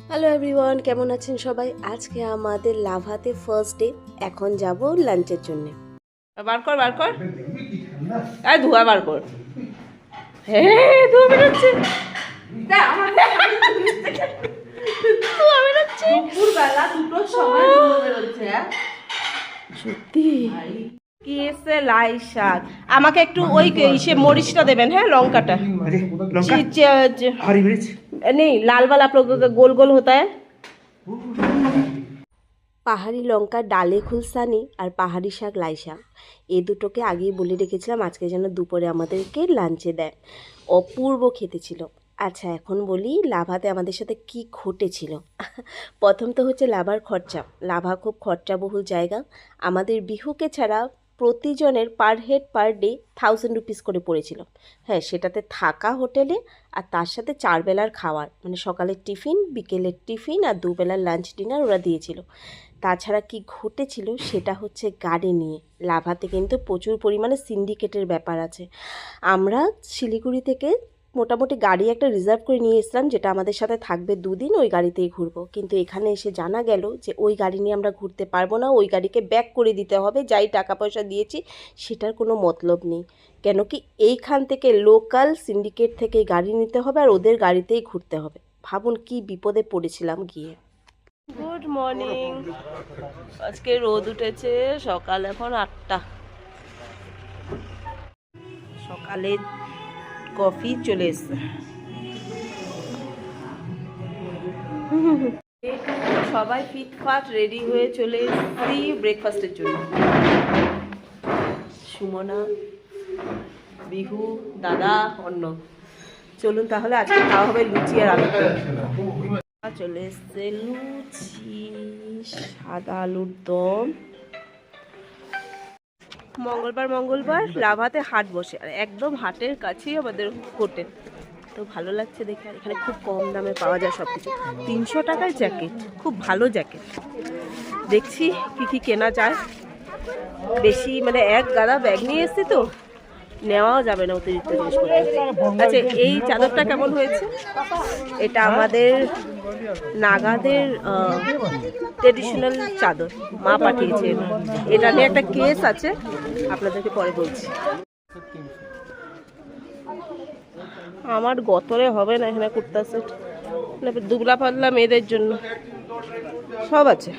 Hello everyone, কেমন আছেন সবাই? আজকে আমাদের লাভাতে ফার্স্ট ডে। এখন যাব লাঞ্চের জন্য। বার কর আর ধোয়া বার কর। হ্যাঁ, ধোয়া বেরোচ্ছে। ধোয়া বেরোচ্ছে। দুপুরবেলা দুটোর সময় ধোয়া বেরোচ্ছে। সত্যি কি এসে লাই শাক। আমাকে একটু ওই ইসে মরিচটা দেবেন, হ্যাঁ, লঙ্কাটা। নেই লাল वाला आप लोगों का गोल गोल होता है। পাহাড়ি লঙ্কা ডালে খুলসানি আর পাহাড়ি শাক লাই শাক, এই দুটোকে আগেই বলে রেখেছিলাম আজকে যেন দুপুরে আমাদেরকে লাঞ্চে দেয়। অপূর্ব খেতে ছিল। আচ্ছা, এখন বলি লাভাতে আমাদের সাথে কি ঘটেছিল। প্রথম তো হচ্ছে লাভার খরচা। লাভা খুব খরচাবহুল জায়গা। আমাদের বিহুকে ছাড়া প্রতিজনের per head per day 1000 rupees করে পড়েছিল। হ্যাঁ, সেটাতে থাকা হোটেলে আর তার সাথে 4 বেলার খাওয়ার, মানে সকালের টিফিন, বিকেলের টিফিন আর দুবেলার লাঞ্চ ডিনার ওরা দিয়েছিল। তাছাড়া কি ঘটেছিল সেটা হচ্ছে গাড়ি নিয়ে। লাভাতে কিন্তু প্রচুর পরিমাণে সিন্ডিকেটের ব্যাপার আছে। আমরা শিলিগুড়ি থেকে মোটামুটি গাড়ি একটা রিজার্ভ করে নিয়ে এসেছিলাম, যেটা আমাদের সাথে থাকবে 2 দিন, ওই গাড়িতেই ঘুরবো। কিন্তু এখানে এসে জানা গেল যে ওই গাড়ি নিয়ে আমরা ঘুরতে পারবো না, ওই গাড়িকে ব্যাক করে দিতে হবে। যাই টাকা পয়সা দিয়েছি সেটার কোনো মতলব নেই, কেন কি এইখান থেকে লোকাল সিন্ডিকেট থেকে গাড়ি নিতে হবে আর ওদের গাড়িতেই ঘুরতে হবে। ভাবুন কি বিপদে পড়েছিলাম গিয়ে। Good morning. আজকে রোদ উঠেছে, সকাল এখন 8টা। সকালে কফি চলে এসছে। সবাই ফিটফাট রেডি হয়ে চলে এসেছি ব্রেকফাস্টের জন্য। সুমনা, বিহু, দাদা, অন্য। চলুন তাহলে আজকে খাওয়া হবে লুচি আর আলু। চলে এসছে লুচি, সাদা আলুর দম। মঙ্গলবার লাভাতে হাট বসে, আর একদম হাটের কাছেই আমাদের হোটেল। তো ভালো লাগছে দেখে। আর এখানে খুব কম দামে পাওয়া যায় সব কিছু। 300 টাকায় জ্যাকেট, খুব ভালো জ্যাকেট। দেখছি কি কেনা যায়। বেশি মানে এক গাদা ব্যাগ নিয়ে এসছি তো, নেওয়াও যাবে না অতিরিক্ত জিনিসপত্র। আচ্ছা, এই চাদরটা কেমন হয়েছে? এটা আমাদের নাগাদের ট্রেডিশনাল চাদর, মা পাঠিয়েছে। এটা নিয়ে একটা কেস আছে, আপনাদেরকে পরে বলছি। আমার গতরে হবে না এখানে কুর্তা সেট, দুবলা পাতলা মেয়েদের জন্য সব আছে।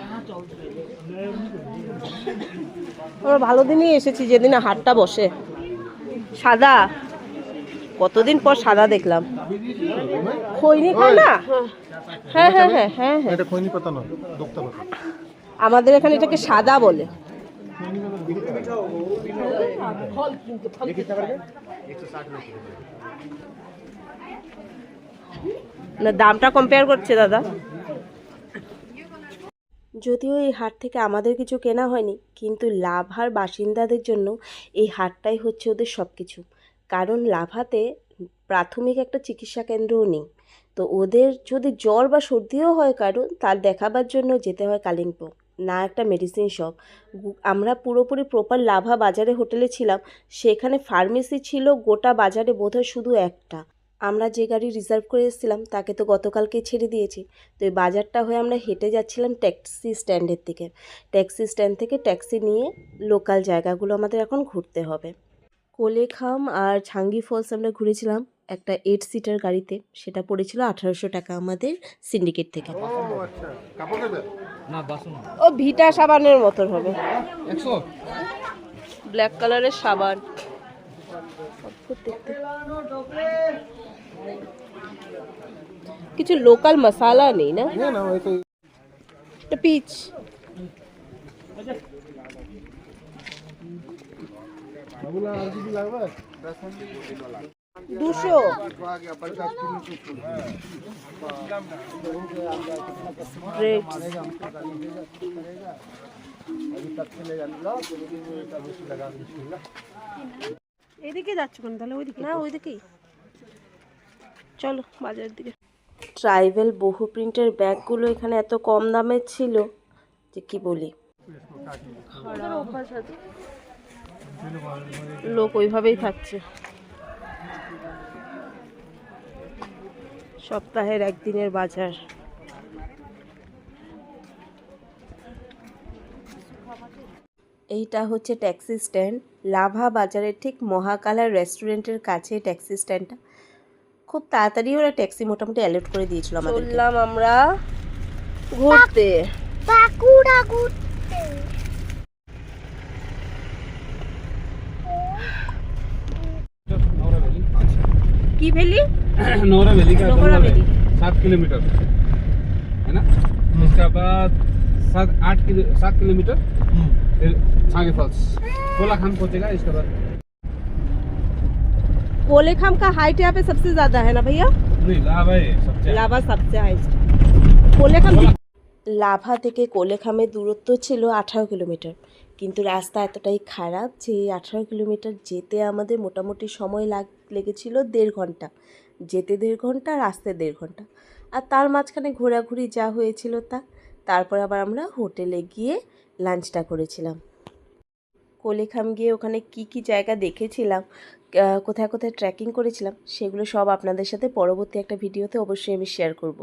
আমরা ভালো দিনই এসেছি, যেদিন হাটটা বসে। সাদা, কতদিন পর সাদা দেখলাম। খৈনি খায় না? হ্যাঁ হ্যাঁ হ্যাঁ হ্যাঁ হ্যাঁ, এটা খৈনি পাতা নয়, দোক্তা পাতা। আমাদের এখানে এটাকে সাদা বলে। না, দামটা কম্পেয়ার করছে দাদা। যদিও এই হাট থেকে আমাদের কিছু কেনা হয়নি, কিন্তু লাভার বাসিন্দাদের জন্য এই হাটটাই হচ্ছে ওদের সব কিছু। কারণ লাভাতে প্রাথমিক একটা চিকিৎসা কেন্দ্রও নেই। তো ওদের যদি জ্বর বা সর্দিও হয় কারণ, তার দেখাবার জন্য যেতে হয় কালিম্পং, না একটা মেডিসিন শপ। আমরা পুরোপুরি প্রপার লাভা বাজারে হোটেলে ছিলাম, সেখানে ফার্মেসি ছিল গোটা বাজারে বোধহয় শুধু একটা। আমরা যে গাড়ি রিজার্ভ করে এসেছিলাম তাকে তো গতকালকেই ছেড়ে দিয়েছি। তো এই বাজারটা হয়ে আমরা হেঁটে যাচ্ছিলাম ট্যাক্সি স্ট্যান্ডের দিকে। ট্যাক্সি স্ট্যান্ড থেকে ট্যাক্সি নিয়ে লোকাল জায়গাগুলো আমাদের এখন ঘুরতে হবে। কোলেখাম আর ছাঙ্গি ফলস আমরা ঘুরেছিলাম একটা 8 সিটার গাড়িতে। সেটা পড়েছিল 1800 টাকা আমাদের সিন্ডিকেট থেকে। ও ভিটা সাবানের মতন হবে, ব্ল্যাক কালারের সাবান। কিছু লোকাল মশলা নেই না? এটা পিচ। দুশো এদিকে যাচ্ছ কেন তাহলে? ওইদিকে না, ওইদিকেই চলো বাজারের দিকে। ট্রাইবেল বহু প্রিন্টের ব্যাগগুলো এখানে এত কম দামে ছিল যে কি বলি। লোক ওইভাবেই থাকছে। সপ্তাহের একদিনের বাজার। এইটা হচ্ছে ট্যাক্সি স্ট্যান্ড, লাভা বাজারের ঠিক মহাকালার রেস্টুরেন্টের কাছে ট্যাক্সি স্ট্যান্ডটা। খুব তাড়াতাড়ি ওরা ট্যাক্সি মোটামুটি অ্যালট করে দিয়েছিল আমাদের। চললাম আমরা ঘুরতে, বাঁকুড়া ঘুরতে। नौरा वैली কি ভ্যালি? नौरा वैली का नौरा जंगल है, वैली। 7 किलोमीटर है ना। इसके बाद 7 किलोमीटर फिर छांगे फॉल्स, कोलाखाम पहुंचेगा। इसके बाद कोलेखाम का हाइट यहाँ पे सबसे ज्यादा है ना भैया? नहीं लावा है सबसे। লাভা সবচেয়ে হাইস্ট। কোলেখাম লাভা থেকে কোলেখামের দূরত্ব ছিল 18 কিলোমিটার, কিন্তু রাস্তা এতটাই খারাপ যে 18 কিলোমিটার যেতে আমাদের মোটামুটি সময় লেগেছিল 1.5 ঘন্টা। যেতে 1.5 ঘন্টা আর আসতে 1.5 ঘন্টা, আর তার মাঝখানে ঘোরাঘুরি যা হয়েছিল তা। তারপর আবার আমরা হোটেলে গিয়ে লাঞ্চটা করেছিলাম। কোলেখাম গিয়ে ওখানে কি কি জায়গা দেখেছিলাম, কোথায় কোথায় ট্রেকিং করেছিলাম, সেগুলো সব আপনাদের সাথে পরবর্তী একটা ভিডিওতে অবশ্যই আমি শেয়ার করব।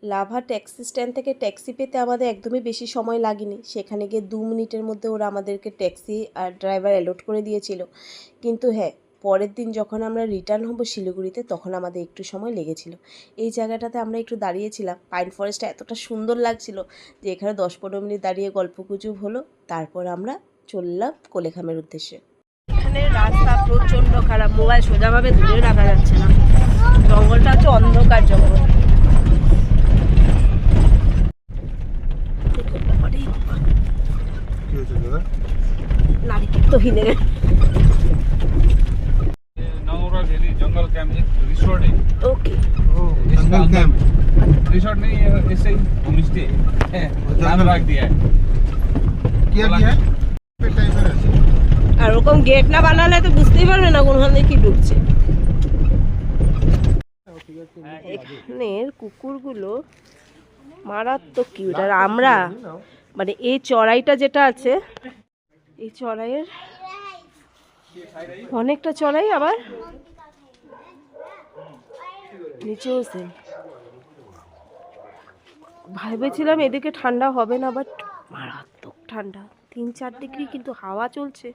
লাভা ট্যাক্সি স্ট্যান্ড থেকে ট্যাক্সি পেতে আমাদের একদমই বেশি সময় লাগেনি। সেখানে গিয়ে 2 মিনিটের মধ্যে ওরা আমাদেরকে ট্যাক্সি আর ড্রাইভার অ্যালট করে দিয়েছিল। কিন্তু হ্যাঁ, পরের দিন যখন আমরা রিটার্ন হব শিলিগুড়িতে, তখন আমাদের একটু সময় লেগেছিল। এই জায়গাটাতে আমরা একটু দাঁড়িয়েছিলাম। পাইন ফরেস্টটা এতটা সুন্দর লাগছিল যে এখানে 10-15 মিনিট দাঁড়িয়ে গল্পগুজব হলো। তারপর আমরা চললাম কোলেখামের উদ্দেশ্যে। এখানে রাস্তা প্রচণ্ড খারাপ, মোবাইল সোজাভাবে দূরে রাখা যাচ্ছে না। জঙ্গলটা হচ্ছে অন্ধকার জঙ্গল। কি হয়েছে দাদা? নারিকেল তো হিনে গেল। नौरा वैली जंगल कैंप एक रिसोर्ट है। ओके, ও জঙ্গল ক্যাম্প। रिसोर्ट नहीं है, ऐसे ही होम स्टे है, नाम रख दिया है। কি আর কি है? पे टाइपर আছে। আর ওরকম গেট না বানালে তো বুঝতেই পারবে না কোনখানে কি ঢুকছে। এখানের কুকুরগুলো মারাত্মক কিউট। আর আমরা মানে এই চড়াইটা যেটা আছে, এই চড়াইয়ের অনেকটা চড়াই, আবার নিচেও সেম। ভেবেছিলাম এদিকে ঠান্ডা হবে না, বাট মারাত্মক ঠান্ডা। 3-4 ডিগ্রি, কিন্তু হাওয়া চলছে,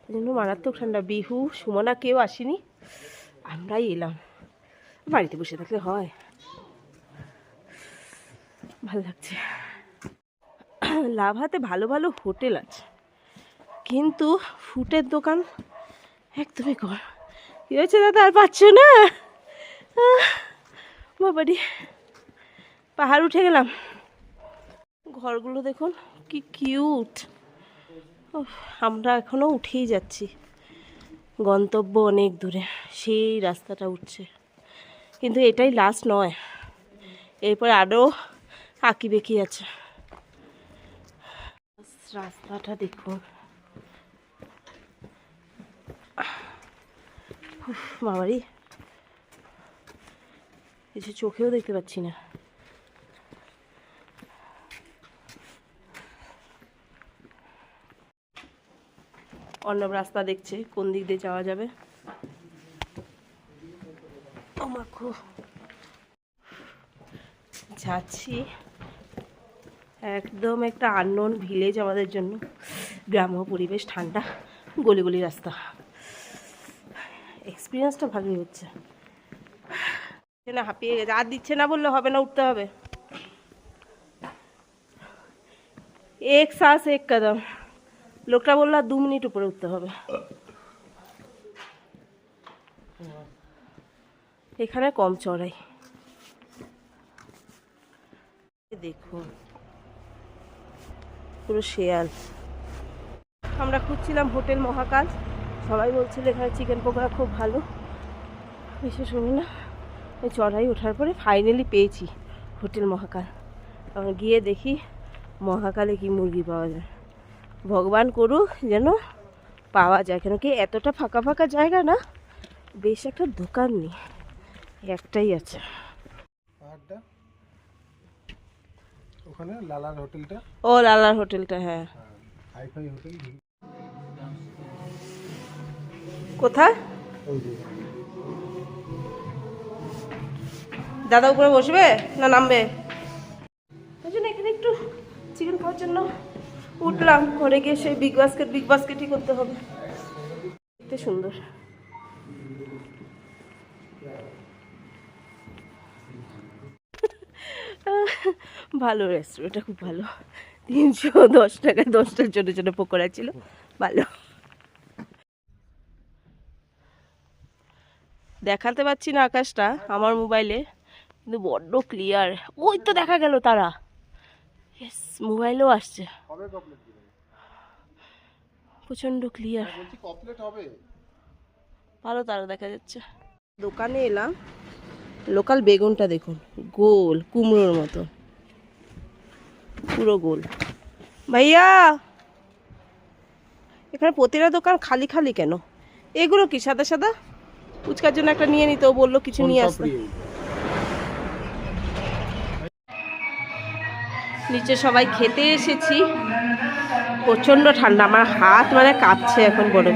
তাই জন্য মারাত্মক ঠান্ডা। বিহু, সুমনা কেউ আসেনি, আমরাই এলাম। বাড়িতে বসে থাকলে হয়, ভালো লাগছে। লাভাতে ভালো ভালো হোটেল আছে, কিন্তু ফুটের দোকান একদমই কম। কী হয়েছে দাদা, আর পাচ্ছ না? বাবারি, পাহাড় উঠে গেলাম। ঘরগুলো দেখুন কি কিউট। আমরা এখনও উঠেই যাচ্ছি, গন্তব্য অনেক দূরে, সেই রাস্তাটা উঠছে। কিন্তু এটাই লাস্ট নয়, এরপর আরও আঁকি বেঁকি আছে। রাস্তাটা দেখুন, বাবারি, কিছু চোখেও দেখতে পাচ্ছি না। অর্ণব রাস্তা দেখছে কোন দিক দিয়ে যাওয়া যাবে। যাচ্ছি একদম একটা আননোন ভিলেজ আমাদের জন্য। গ্রাম্য পরিবেশ, ঠান্ডা, গলি গলি রাস্তা। এক্সপিরিয়েন্সটা ভালোই হচ্ছে না। হাঁপিয়ে গেছে, আর দিচ্ছে না বললে হবে না, উঠতে হবে। এক শ্বাস এক কদম, লোকটা বললো 2 মিনিট উপরে উঠতে হবে। এখানে কম চড়াই। দেখুন পুরো শেয়াল। আমরা খুঁজছিলাম হোটেল মহাকাল, সবাই বলছিল এখানে চিকেন পকোড়া খুব ভালো। বিশেষ শুনি না, এই চড়াই ওঠার পরে ফাইনালি পেয়েছি হোটেল মহাকাল। আমরা গিয়ে দেখি মহাকালে কি মুরগি পাওয়া যায়। ভগবান করুক যেন পাওয়া যায়, কেন কি এতটা ফাঁকা ফাঁকা জায়গা না, বেশ একটা দোকান নেই, একটাই আছে। পাহাড়টা ওখানে লালার হোটেলটা। ও লালার হোটেলটা, হ্যাঁ। Hi fi hotel. কোথায় ওই যে দাদা উপরে বসবে না নামবে? ওই জন্য এখানে একটু চিকেন খাওয়ার জন্য উঠলাম, ঘরে গিয়ে সেই বিগ বাস্কেটই করতে হবে। দেখতে সুন্দর। ভালো রেস্টুরেন্টটা, খুব ভালো। 310 টাকায় 10টা ছোট ছোট পকোড়া ছিল, ভালো। দেখাতে পাচ্ছি না আকাশটা আমার মোবাইলে, কিন্তু বড্ড ক্লিয়ার। ওই তো দেখা গেল তারা, মোবাইলেও আসছে, প্রচন্ড ক্লিয়ার, ভালো তারা দেখা যাচ্ছে। দোকানে এলাম, লোকাল বেগুনটা দেখুন, গোল কুমড়োর মতো, পুরো গোল। ভাইয়া, এখানে প্রতিটা দোকান খালি খালি কেন? এগুলো কি সাদা সাদা? ফুচকার জন্য একটা নিয়ে নিতে, ও বললো কিছু নিয়ে আসতে। নিচে সবাই খেতে এসেছি, প্রচন্ড ঠান্ডা, আমার হাত মানে কাঁপছে এখন বড়।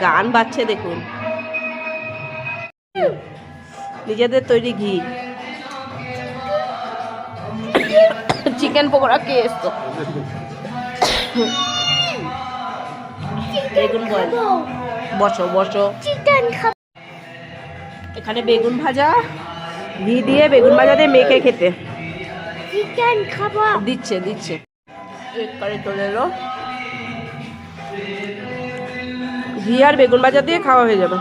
গান বাজছে দেখুন, নিজেদের তৈরি ঘি। চিকেন পকোড়া কে এসতো? বেগুন বল, বসো বসো। চিকেন খাবো। এখানে বেগুন ভাজা, ঘি দিয়ে বেগুন ভাজা দিয়ে মেখে খেতে চিকেন খাবো। দিচ্ছে দিচ্ছে। এক করে চলে এলো, ঘি আর বেগুন ভাজা দিয়ে খাওয়া হয়ে যাবে।